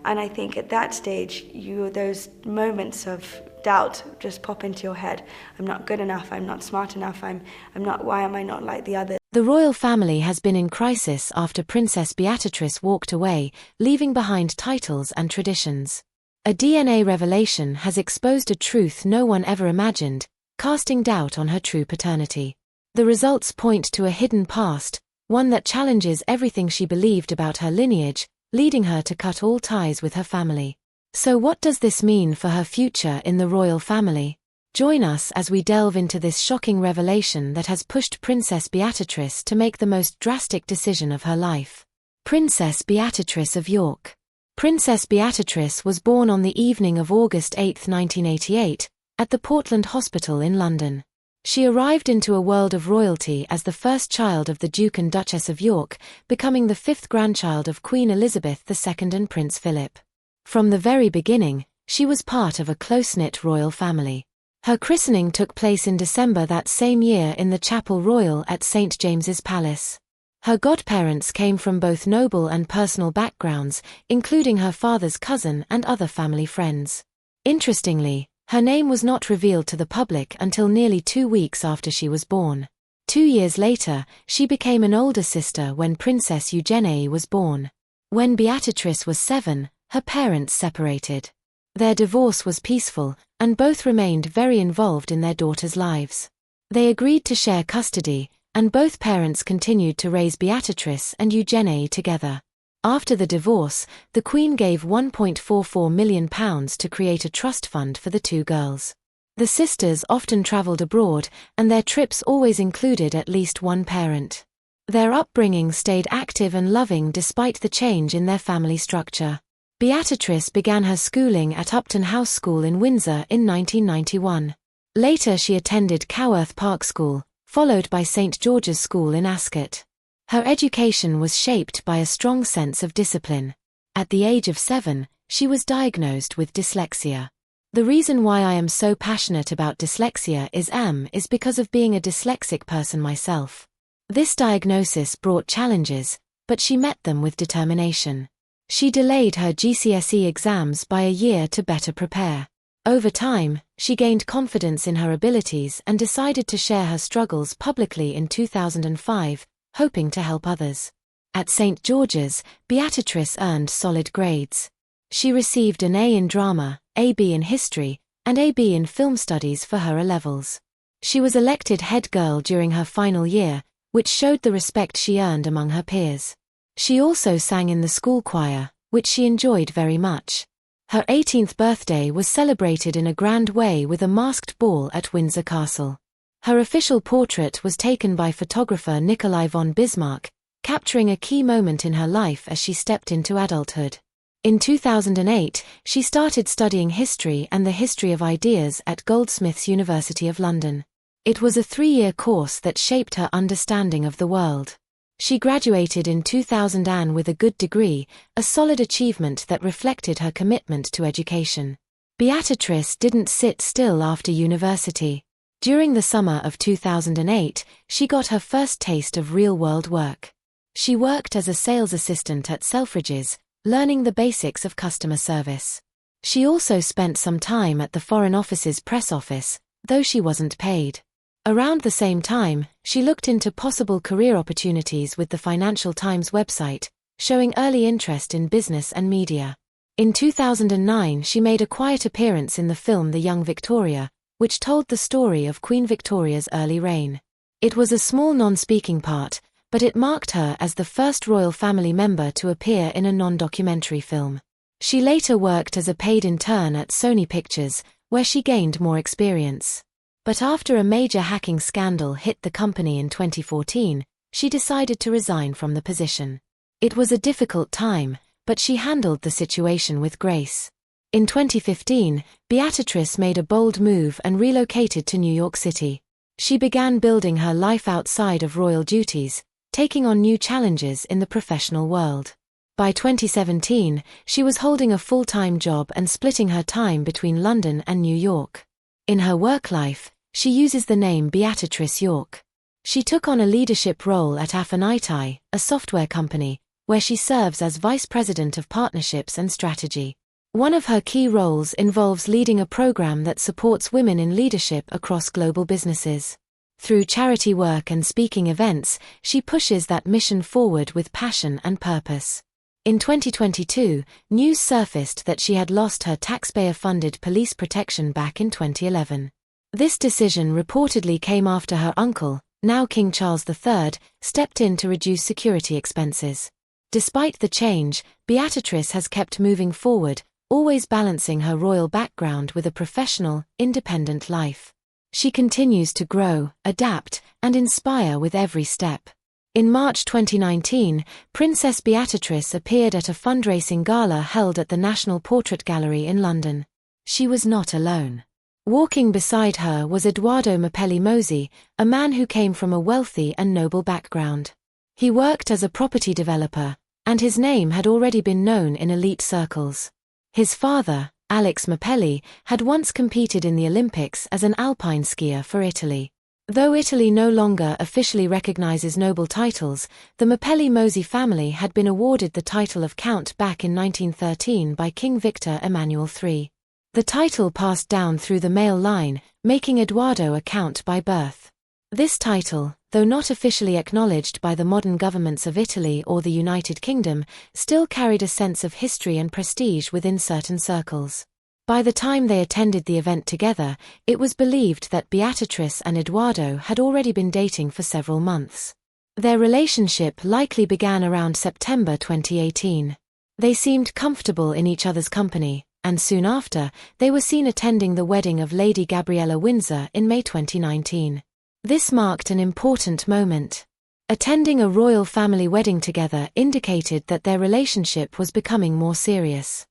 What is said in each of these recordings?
And I think at that stage, those moments of doubt just pop into your head. I'm not good enough, I'm not smart enough, I'm not, why am I not like the others? The royal family has been in crisis after Princess Beatrice walked away, leaving behind titles and traditions. A DNA revelation has exposed a truth no one ever imagined, casting doubt on her true paternity. The results point to a hidden past, one that challenges everything she believed about her lineage, leading her to cut all ties with her family. So what does this mean for her future in the royal family? Join us as we delve into this shocking revelation that has pushed Princess Beatrice to make the most drastic decision of her life. Princess Beatrice of York. Princess Beatrice was born on the evening of August 8, 1988, at the Portland Hospital in London. She arrived into a world of royalty as the first child of the Duke and Duchess of York, becoming the fifth grandchild of Queen Elizabeth II and Prince Philip. From the very beginning, she was part of a close-knit royal family. Her christening took place in December that same year in the Chapel Royal at St. James's Palace. Her godparents came from both noble and personal backgrounds, including her father's cousin and other family friends. Interestingly, her name was not revealed to the public until nearly 2 weeks after she was born. 2 years later, she became an older sister when Princess Eugenie was born. When Beatrice was 7, her parents separated. Their divorce was peaceful, and both remained very involved in their daughters' lives. They agreed to share custody, and both parents continued to raise Beatrice and Eugenie together. After the divorce, the Queen gave £1.44 million to create a trust fund for the two girls. The sisters often travelled abroad, and their trips always included at least one parent. Their upbringing stayed active and loving despite the change in their family structure. Beatrice began her schooling at Upton House School in Windsor in 1991. Later she attended Coworth Park School, followed by St. George's School in Ascot. Her education was shaped by a strong sense of discipline. At the age of 7, she was diagnosed with dyslexia. The reason why I am so passionate about dyslexia is because of being a dyslexic person myself. This diagnosis brought challenges, but she met them with determination. She delayed her GCSE exams by a year to better prepare. Over time, she gained confidence in her abilities and decided to share her struggles publicly in 2005, hoping to help others. At St. George's, Beatrice earned solid grades. She received an A in drama, AB in history, and AB in film studies for her A-levels. She was elected head girl during her final year, which showed the respect she earned among her peers. She also sang in the school choir, which she enjoyed very much. Her 18th birthday was celebrated in a grand way with a masked ball at Windsor Castle. Her official portrait was taken by photographer Nikolai von Bismarck, capturing a key moment in her life as she stepped into adulthood. In 2008, she started studying history and the history of ideas at Goldsmiths University of London. It was a 3-year course that shaped her understanding of the world. She graduated in 2000 with a good degree, a solid achievement that reflected her commitment to education. Beatrice didn't sit still after university. During the summer of 2008, she got her first taste of real-world work. She worked as a sales assistant at Selfridges, learning the basics of customer service. She also spent some time at the Foreign Office's press office, though she wasn't paid. Around the same time, she looked into possible career opportunities with the Financial Times website, showing early interest in business and media. In 2009, she made a quiet appearance in the film The Young Victoria, which told the story of Queen Victoria's early reign. It was a small non-speaking part, but it marked her as the first royal family member to appear in a non-documentary film. She later worked as a paid intern at Sony Pictures, where she gained more experience. But after a major hacking scandal hit the company in 2014, she decided to resign from the position. It was a difficult time, but she handled the situation with grace. In 2015, Beatrice made a bold move and relocated to New York City. She began building her life outside of royal duties, taking on new challenges in the professional world. By 2017, she was holding a full-time job and splitting her time between London and New York. In her work life, she uses the name Beatrice York. She took on a leadership role at Paternity, a software company, where she serves as Vice President of Partnerships and Strategy. One of her key roles involves leading a program that supports women in leadership across global businesses. Through charity work and speaking events, she pushes that mission forward with passion and purpose. In 2022, news surfaced that she had lost her taxpayer-funded police protection back in 2011. This decision reportedly came after her uncle, now King Charles III, stepped in to reduce security expenses. Despite the change, Beatrice has kept moving forward, always balancing her royal background with a professional, independent life. She continues to grow, adapt, and inspire with every step. In March 2019, Princess Beatrice appeared at a fundraising gala held at the National Portrait Gallery in London. She was not alone. Walking beside her was Edoardo Mapelli-Mossi, a man who came from a wealthy and noble background. He worked as a property developer, and his name had already been known in elite circles. His father, Alex Mapelli, had once competed in the Olympics as an alpine skier for Italy. Though Italy no longer officially recognizes noble titles, the Mapelli-Mossi family had been awarded the title of Count back in 1913 by King Victor Emmanuel III. The title passed down through the male line, making Edoardo a count by birth. This title, though not officially acknowledged by the modern governments of Italy or the United Kingdom, still carried a sense of history and prestige within certain circles. By the time they attended the event together, it was believed that Beatrice and Edoardo had already been dating for several months. Their relationship likely began around September 2018. They seemed comfortable in each other's company, and soon after, they were seen attending the wedding of Lady Gabriella Windsor in May 2019. This marked an important moment. Attending a royal family wedding together indicated that their relationship was becoming more serious.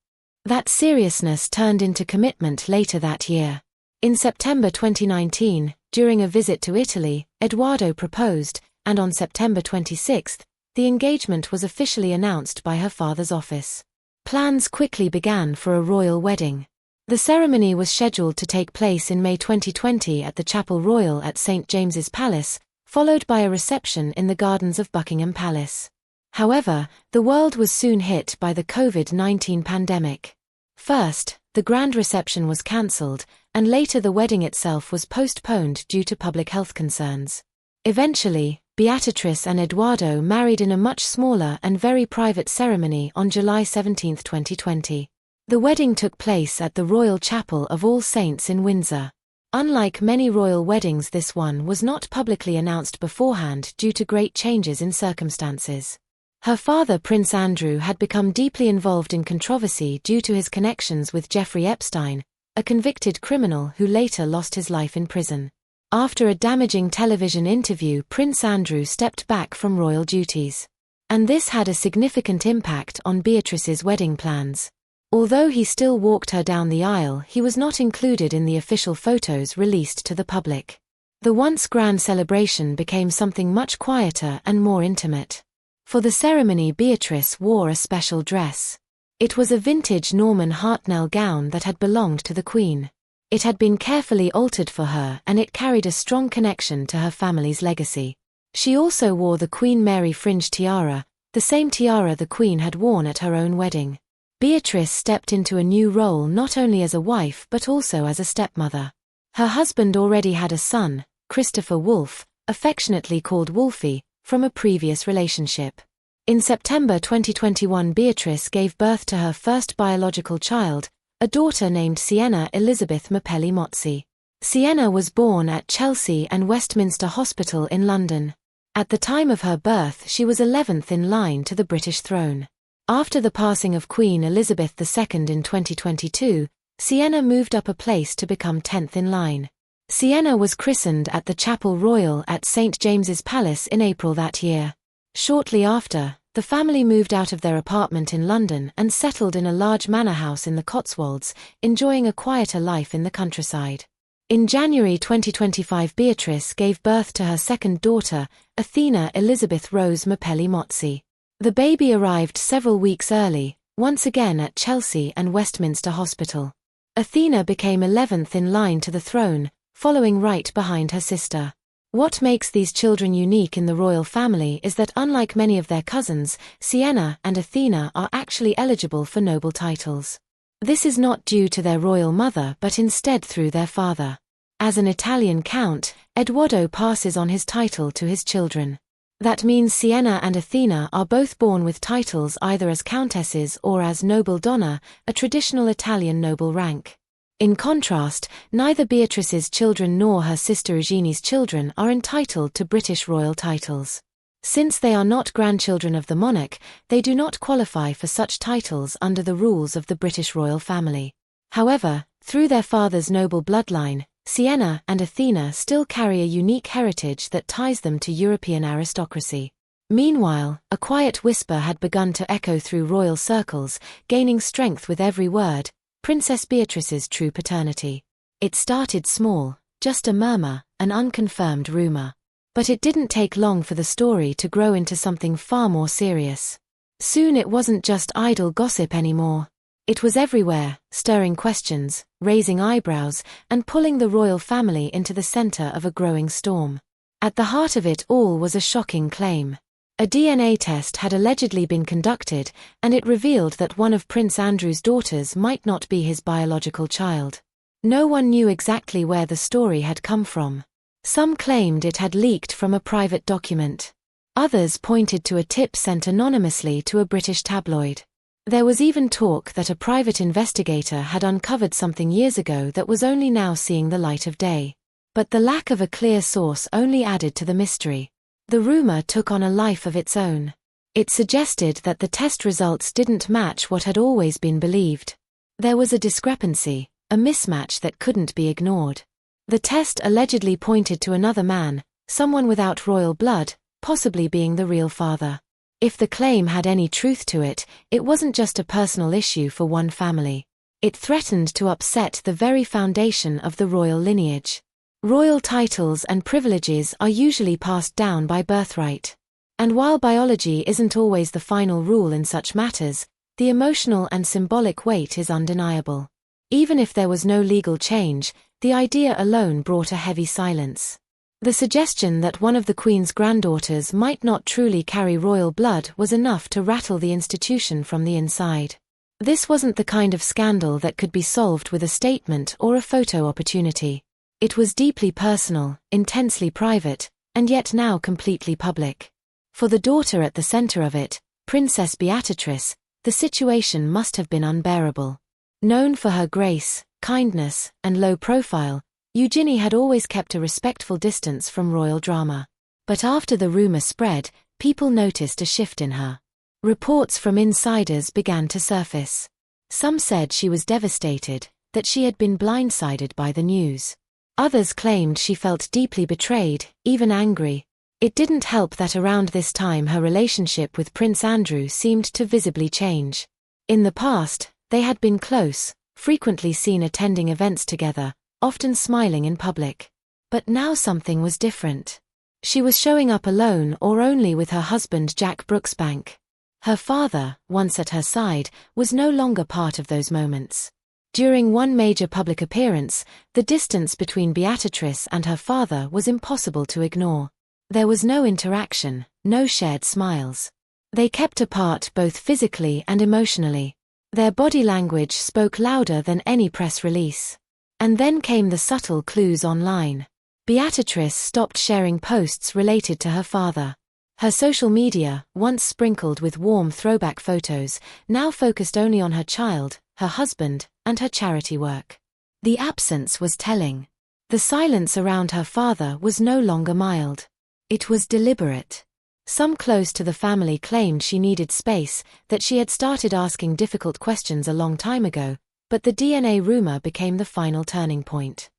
That seriousness turned into commitment later that year. In September 2019, during a visit to Italy, Edoardo proposed, and on September 26, the engagement was officially announced by her father's office. Plans quickly began for a royal wedding. The ceremony was scheduled to take place in May 2020 at the Chapel Royal at St. James's Palace, followed by a reception in the gardens of Buckingham Palace. However, the world was soon hit by the COVID-19 pandemic. First, the grand reception was cancelled, and later the wedding itself was postponed due to public health concerns. Eventually, Beatrice and Edoardo married in a much smaller and very private ceremony on July 17, 2020. The wedding took place at the Royal Chapel of All Saints in Windsor. Unlike many royal weddings, this one was not publicly announced beforehand due to great changes in circumstances. Her father, Prince Andrew, had become deeply involved in controversy due to his connections with Jeffrey Epstein, a convicted criminal who later lost his life in prison. After a damaging television interview, Prince Andrew stepped back from royal duties. And this had a significant impact on Beatrice's wedding plans. Although he still walked her down the aisle, he was not included in the official photos released to the public. The once grand celebration became something much quieter and more intimate. For the ceremony, Beatrice wore a special dress. It was a vintage Norman Hartnell gown that had belonged to the Queen. It had been carefully altered for her, and it carried a strong connection to her family's legacy. She also wore the Queen Mary fringe tiara, the same tiara the Queen had worn at her own wedding. Beatrice stepped into a new role not only as a wife but also as a stepmother. Her husband already had a son, Christopher Wolfe, affectionately called Wolfie, from a previous relationship. In September 2021, Beatrice gave birth to her first biological child, a daughter named Sienna Elizabeth Mapelli-Mossi. Sienna was born at Chelsea and Westminster Hospital in London. At the time of her birth, she was 11th in line to the British throne. After the passing of Queen Elizabeth II in 2022, Sienna moved up a place to become 10th in line. Sienna was christened at the Chapel Royal at St. James's Palace in April that year. Shortly after, the family moved out of their apartment in London and settled in a large manor house in the Cotswolds, enjoying a quieter life in the countryside. In January 2025, Beatrice gave birth to her second daughter, Athena Elizabeth Rose Mapelli-Mossi. The baby arrived several weeks early, once again at Chelsea and Westminster Hospital. Athena became 11th in line to the throne, following right behind her sister. What makes these children unique in the royal family is that unlike many of their cousins, Sienna and Athena are actually eligible for noble titles. This is not due to their royal mother but instead through their father. As an Italian count, Edoardo passes on his title to his children. That means Sienna and Athena are both born with titles either as countesses or as noble donna, a traditional Italian noble rank. In contrast, neither Beatrice's children nor her sister Eugenie's children are entitled to British royal titles. Since they are not grandchildren of the monarch, they do not qualify for such titles under the rules of the British royal family. However, through their father's noble bloodline, Sienna and Athena still carry a unique heritage that ties them to European aristocracy. Meanwhile, a quiet whisper had begun to echo through royal circles, gaining strength with every word: Princess Beatrice's true paternity. It started small, just a murmur, an unconfirmed rumor. But it didn't take long for the story to grow into something far more serious. Soon it wasn't just idle gossip anymore. It was everywhere, stirring questions, raising eyebrows, and pulling the royal family into the center of a growing storm. At the heart of it all was a shocking claim. A DNA test had allegedly been conducted, and it revealed that one of Prince Andrew's daughters might not be his biological child. No one knew exactly where the story had come from. Some claimed it had leaked from a private document. Others pointed to a tip sent anonymously to a British tabloid. There was even talk that a private investigator had uncovered something years ago that was only now seeing the light of day. But the lack of a clear source only added to the mystery. The rumor took on a life of its own. It suggested that the test results didn't match what had always been believed. There was a discrepancy, a mismatch that couldn't be ignored. The test allegedly pointed to another man, someone without royal blood, possibly being the real father. If the claim had any truth to it, it wasn't just a personal issue for one family. It threatened to upset the very foundation of the royal lineage. Royal titles and privileges are usually passed down by birthright. And while biology isn't always the final rule in such matters, the emotional and symbolic weight is undeniable. Even if there was no legal change, the idea alone brought a heavy silence. The suggestion that one of the Queen's granddaughters might not truly carry royal blood was enough to rattle the institution from the inside. This wasn't the kind of scandal that could be solved with a statement or a photo opportunity. It was deeply personal, intensely private, and yet now completely public. For the daughter at the center of it, Princess Beatrice, the situation must have been unbearable. Known for her grace, kindness, and low profile, Eugenie had always kept a respectful distance from royal drama. But after the rumor spread, people noticed a shift in her. Reports from insiders began to surface. Some said she was devastated, that she had been blindsided by the news. Others claimed she felt deeply betrayed, even angry. It didn't help that around this time her relationship with Prince Andrew seemed to visibly change. In the past, they had been close, frequently seen attending events together, often smiling in public. But now something was different. She was showing up alone or only with her husband Jack Brooksbank. Her father, once at her side, was no longer part of those moments. During one major public appearance, the distance between Beatrice and her father was impossible to ignore. There was no interaction, no shared smiles. They kept apart both physically and emotionally. Their body language spoke louder than any press release. And then came the subtle clues online. Beatrice stopped sharing posts related to her father. Her social media, once sprinkled with warm throwback photos, now focused only on her child, her husband, and her charity work. The absence was telling. The silence around her father was no longer mild. It was deliberate. Some close to the family claimed she needed space, that she had started asking difficult questions a long time ago, but the DNA rumor became the final turning point.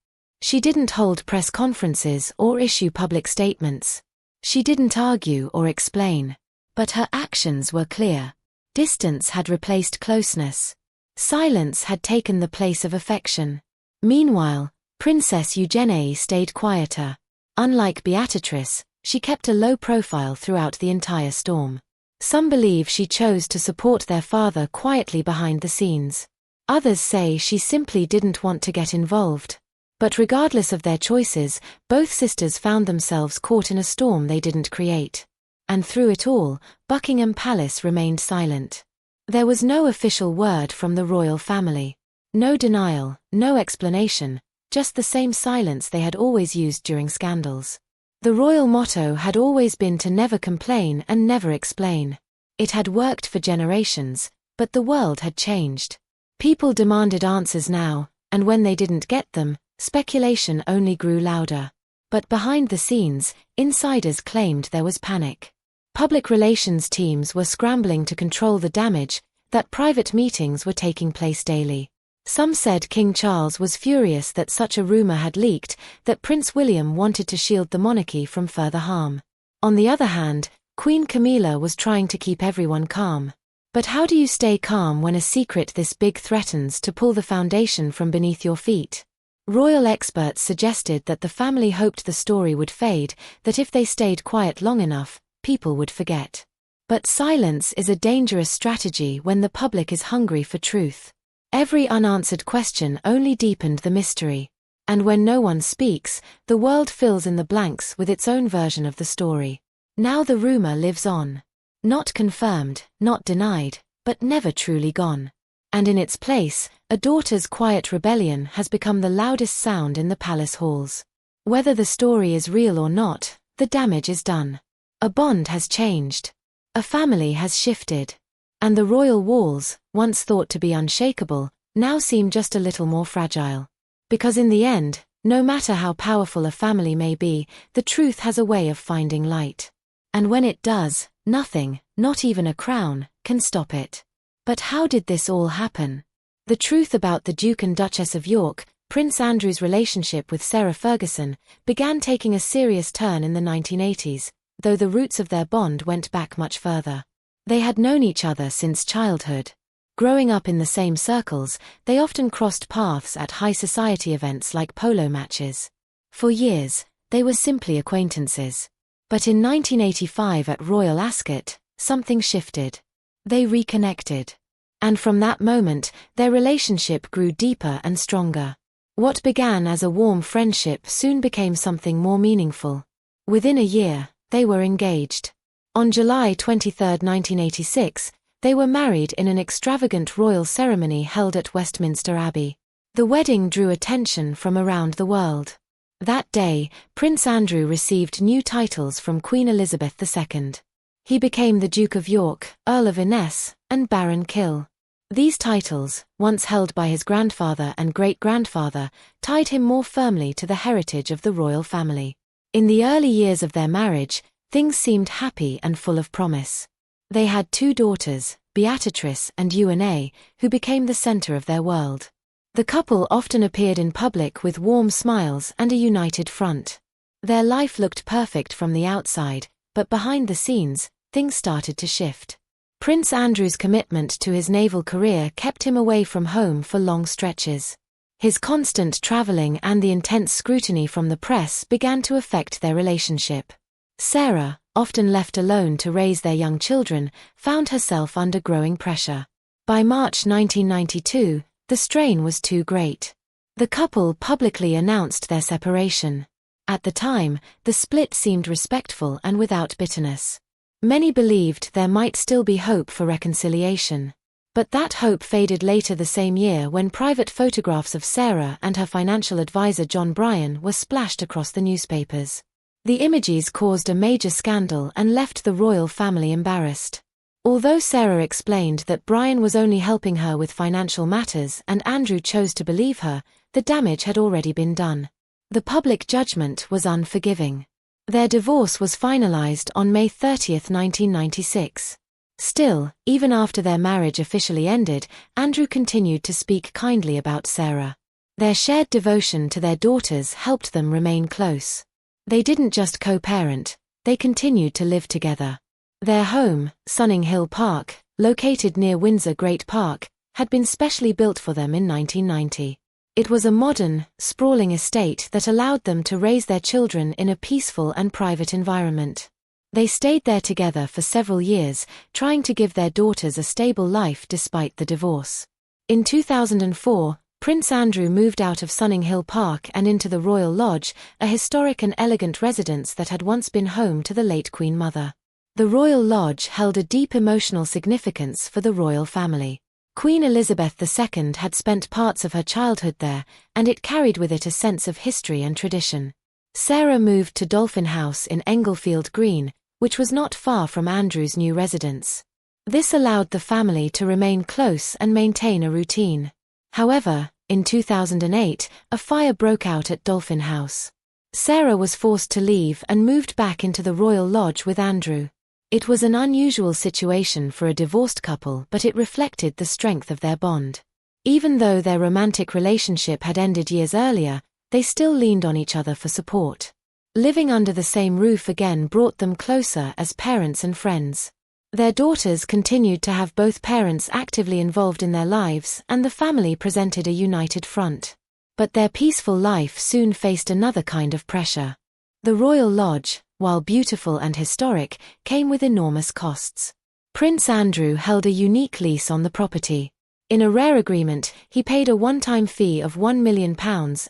She didn't hold press conferences or issue public statements. She didn't argue or explain. But her actions were clear. Distance had replaced closeness. Silence had taken the place of affection. Meanwhile, Princess Eugenie stayed quieter. Unlike Beatrice, she kept a low profile throughout the entire storm. Some believe she chose to support their father quietly behind the scenes. Others say she simply didn't want to get involved. But regardless of their choices, both sisters found themselves caught in a storm they didn't create. And through it all, Buckingham Palace remained silent. There was no official word from the royal family. No denial, no explanation, just the same silence they had always used during scandals. The royal motto had always been to never complain and never explain. It had worked for generations, but the world had changed. People demanded answers now, and when they didn't get them, speculation only grew louder. But behind the scenes, insiders claimed there was panic. Public relations teams were scrambling to control the damage, that private meetings were taking place daily. Some said King Charles was furious that such a rumor had leaked, that Prince William wanted to shield the monarchy from further harm. On the other hand, Queen Camilla was trying to keep everyone calm. But how do you stay calm when a secret this big threatens to pull the foundation from beneath your feet? Royal experts suggested that the family hoped the story would fade, that if they stayed quiet long enough, people would forget. But silence is a dangerous strategy when the public is hungry for truth. Every unanswered question only deepened the mystery. And when no one speaks, the world fills in the blanks with its own version of the story. Now the rumor lives on. Not confirmed, not denied, but never truly gone. And in its place, a daughter's quiet rebellion has become the loudest sound in the palace halls. Whether the story is real or not, the damage is done. A bond has changed. A family has shifted. And the royal walls, once thought to be unshakable, now seem just a little more fragile. Because in the end, no matter how powerful a family may be, the truth has a way of finding light. And when it does, nothing, not even a crown, can stop it. But how did this all happen? The truth about the Duke and Duchess of York, Prince Andrew's relationship with Sarah Ferguson, began taking a serious turn in the 1980s, though the roots of their bond went back much further. They had known each other since childhood. Growing up in the same circles, they often crossed paths at high society events like polo matches. For years, they were simply acquaintances. But in 1985 at Royal Ascot, something shifted. They reconnected. And from that moment, their relationship grew deeper and stronger. What began as a warm friendship soon became something more meaningful. Within a year, they were engaged. On July 23, 1986, they were married in an extravagant royal ceremony held at Westminster Abbey. The wedding drew attention from around the world. That day, Prince Andrew received new titles from Queen Elizabeth II. He became the Duke of York, Earl of Inverness, and Baron Kill. These titles, once held by his grandfather and great-grandfather, tied him more firmly to the heritage of the royal family. In the early years of their marriage, things seemed happy and full of promise. They had 2 daughters, Beatrice and Una, who became the center of their world. The couple often appeared in public with warm smiles and a united front. Their life looked perfect from the outside, but behind the scenes, things started to shift. Prince Andrew's commitment to his naval career kept him away from home for long stretches. His constant traveling and the intense scrutiny from the press began to affect their relationship. Sarah, often left alone to raise their young children, found herself under growing pressure. By March 1992, the strain was too great. The couple publicly announced their separation. At the time, the split seemed respectful and without bitterness. Many believed there might still be hope for reconciliation. But that hope faded later the same year when private photographs of Sarah and her financial advisor John Bryan were splashed across the newspapers. The images caused a major scandal and left the royal family embarrassed. Although Sarah explained that Bryan was only helping her with financial matters and Andrew chose to believe her, the damage had already been done. The public judgment was unforgiving. Their divorce was finalized on May 30, 1996. Still, even after their marriage officially ended, Andrew continued to speak kindly about Sarah. Their shared devotion to their daughters helped them remain close. They didn't just co-parent, they continued to live together. Their home, Sunning Hill Park, located near Windsor Great Park, had been specially built for them in 1990. It was a modern, sprawling estate that allowed them to raise their children in a peaceful and private environment. They stayed there together for several years, trying to give their daughters a stable life despite the divorce. In 2004, Prince Andrew moved out of Sunninghill Park and into the Royal Lodge, a historic and elegant residence that had once been home to the late Queen Mother. The Royal Lodge held a deep emotional significance for the royal family. Queen Elizabeth II had spent parts of her childhood there, and it carried with it a sense of history and tradition. Sarah moved to Dolphin House in Englefield Green, which was not far from Andrew's new residence. This allowed the family to remain close and maintain a routine. However, in 2008, a fire broke out at Dolphin House. Sarah was forced to leave and moved back into the Royal Lodge with Andrew. It was an unusual situation for a divorced couple, but it reflected the strength of their bond. Even though their romantic relationship had ended years earlier, they still leaned on each other for support. Living under the same roof again brought them closer as parents and friends. Their daughters continued to have both parents actively involved in their lives, and the family presented a united front. But their peaceful life soon faced another kind of pressure. The Royal Lodge, while beautiful and historic, came with enormous costs. Prince Andrew held a unique lease on the property. In a rare agreement, he paid a one-time fee of £1 million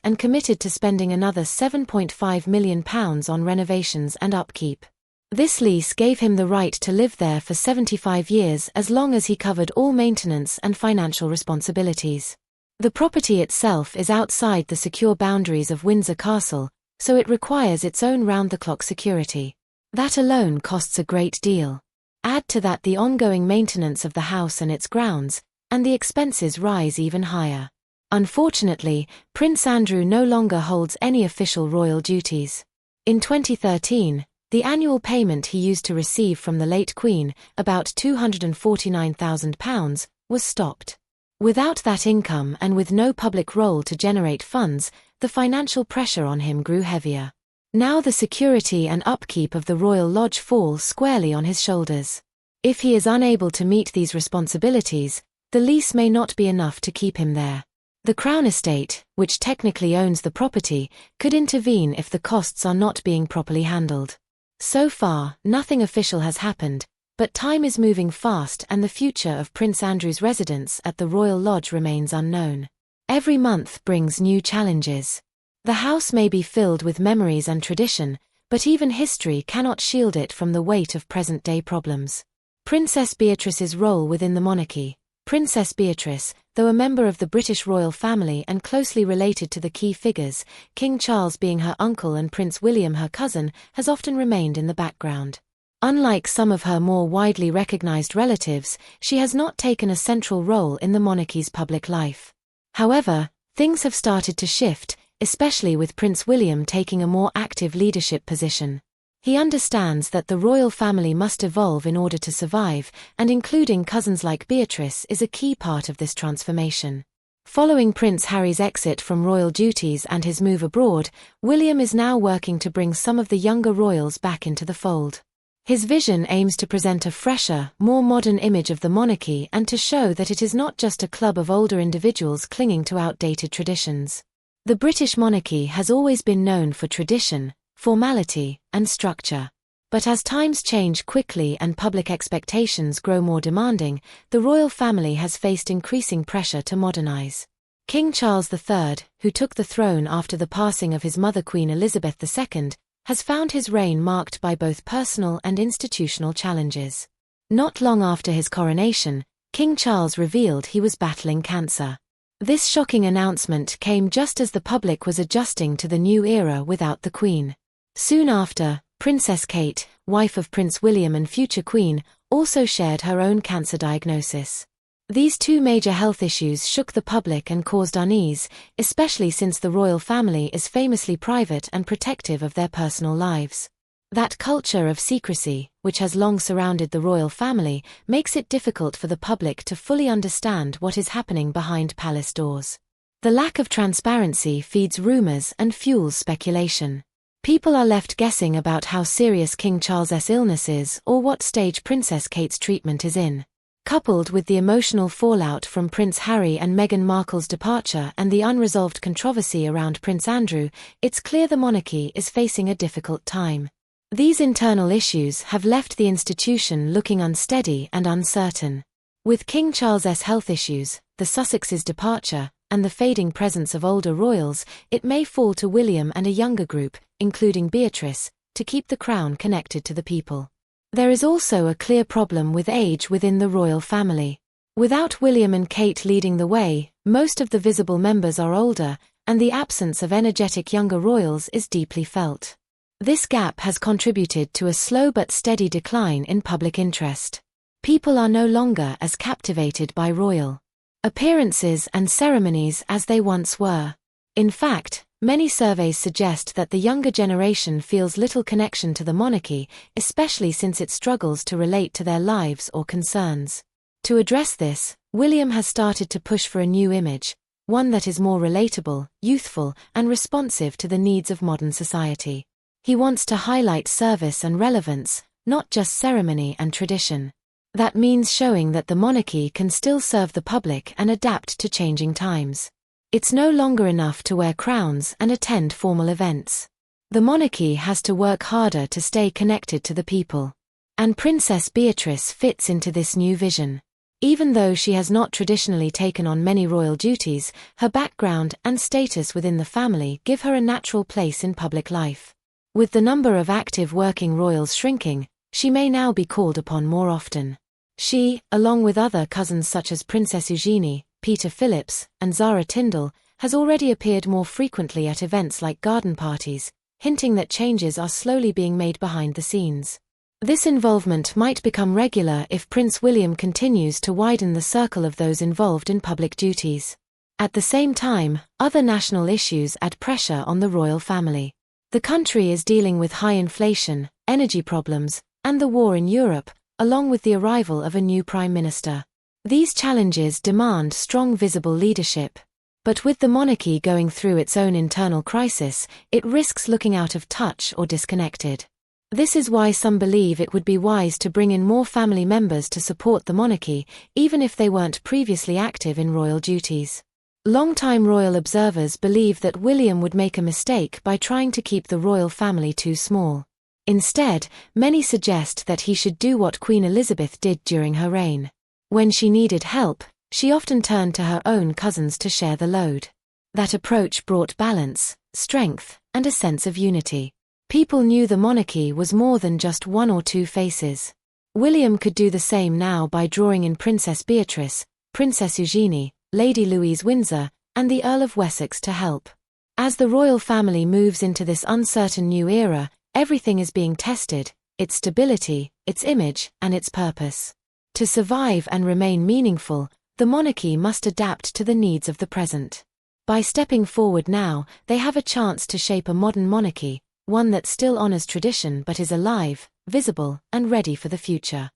and committed to spending another £7.5 million on renovations and upkeep. This lease gave him the right to live there for 75 years as long as he covered all maintenance and financial responsibilities. The property itself is outside the secure boundaries of Windsor Castle, so it requires its own round-the-clock security. That alone costs a great deal. Add to that the ongoing maintenance of the house and its grounds, and the expenses rise even higher. Unfortunately, Prince Andrew no longer holds any official royal duties. In 2013, the annual payment he used to receive from the late Queen, about £249,000, was stopped. Without that income and with no public role to generate funds, the financial pressure on him grew heavier. Now the security and upkeep of the Royal Lodge fall squarely on his shoulders. If he is unable to meet these responsibilities, the lease may not be enough to keep him there. The Crown Estate, which technically owns the property, could intervene if the costs are not being properly handled. So far, nothing official has happened, but time is moving fast and the future of Prince Andrew's residence at the Royal Lodge remains unknown. Every month brings new challenges. The house may be filled with memories and tradition, but even history cannot shield it from the weight of present-day problems. Princess Beatrice's role within the monarchy. Princess Beatrice, though a member of the British royal family and closely related to the key figures, King Charles being her uncle and Prince William her cousin, has often remained in the background. Unlike some of her more widely recognized relatives, she has not taken a central role in the monarchy's public life. However, things have started to shift, especially with Prince William taking a more active leadership position. He understands that the royal family must evolve in order to survive, and including cousins like Beatrice is a key part of this transformation. Following Prince Harry's exit from royal duties and his move abroad, William is now working to bring some of the younger royals back into the fold. His vision aims to present a fresher, more modern image of the monarchy and to show that it is not just a club of older individuals clinging to outdated traditions. The British monarchy has always been known for tradition, formality, and structure. But as times change quickly and public expectations grow more demanding, the royal family has faced increasing pressure to modernize. King Charles III, who took the throne after the passing of his mother Queen Elizabeth II, has found his reign marked by both personal and institutional challenges. Not long after his coronation, King Charles revealed he was battling cancer. This shocking announcement came just as the public was adjusting to the new era without the Queen. Soon after, Princess Kate, wife of Prince William and future Queen, also shared her own cancer diagnosis. These two major health issues shook the public and caused unease, especially since the royal family is famously private and protective of their personal lives. That culture of secrecy, which has long surrounded the royal family, makes it difficult for the public to fully understand what is happening behind palace doors. The lack of transparency feeds rumors and fuels speculation. People are left guessing about how serious King Charles's illness is or what stage Princess Kate's treatment is in. Coupled with the emotional fallout from Prince Harry and Meghan Markle's departure and the unresolved controversy around Prince Andrew, it's clear the monarchy is facing a difficult time. These internal issues have left the institution looking unsteady and uncertain. With King Charles's health issues, the Sussexes' departure, and the fading presence of older royals, it may fall to William and a younger group, including Beatrice, to keep the crown connected to the people. There is also a clear problem with age within the royal family. Without William and Kate leading the way, most of the visible members are older, and the absence of energetic younger royals is deeply felt. This gap has contributed to a slow but steady decline in public interest. People are no longer as captivated by royal appearances and ceremonies as they once were. In fact, many surveys suggest that the younger generation feels little connection to the monarchy, especially since it struggles to relate to their lives or concerns. To address this, William has started to push for a new image, one that is more relatable, youthful, and responsive to the needs of modern society. He wants to highlight service and relevance, not just ceremony and tradition. That means showing that the monarchy can still serve the public and adapt to changing times. It's no longer enough to wear crowns and attend formal events. The monarchy has to work harder to stay connected to the people. And Princess Beatrice fits into this new vision. Even though she has not traditionally taken on many royal duties, her background and status within the family give her a natural place in public life. With the number of active working royals shrinking, she may now be called upon more often. She, along with other cousins such as Princess Eugenie, Peter Phillips, and Zara Tindall, has already appeared more frequently at events like garden parties, hinting that changes are slowly being made behind the scenes. This involvement might become regular if Prince William continues to widen the circle of those involved in public duties. At the same time, other national issues add pressure on the royal family. The country is dealing with high inflation, energy problems, and the war in Europe, along with the arrival of a new prime minister. These challenges demand strong visible leadership. But with the monarchy going through its own internal crisis, it risks looking out of touch or disconnected. This is why some believe it would be wise to bring in more family members to support the monarchy, even if they weren't previously active in royal duties. Longtime royal observers believe that William would make a mistake by trying to keep the royal family too small. Instead, many suggest that he should do what Queen Elizabeth did during her reign. When she needed help, she often turned to her own cousins to share the load. That approach brought balance, strength, and a sense of unity. People knew the monarchy was more than just one or two faces. William could do the same now by drawing in Princess Beatrice, Princess Eugenie, Lady Louise Windsor, and the Earl of Wessex to help. As the royal family moves into this uncertain new era, everything is being tested, its stability, its image, and its purpose. To survive and remain meaningful, the monarchy must adapt to the needs of the present. By stepping forward now, they have a chance to shape a modern monarchy, one that still honors tradition but is alive, visible, and ready for the future.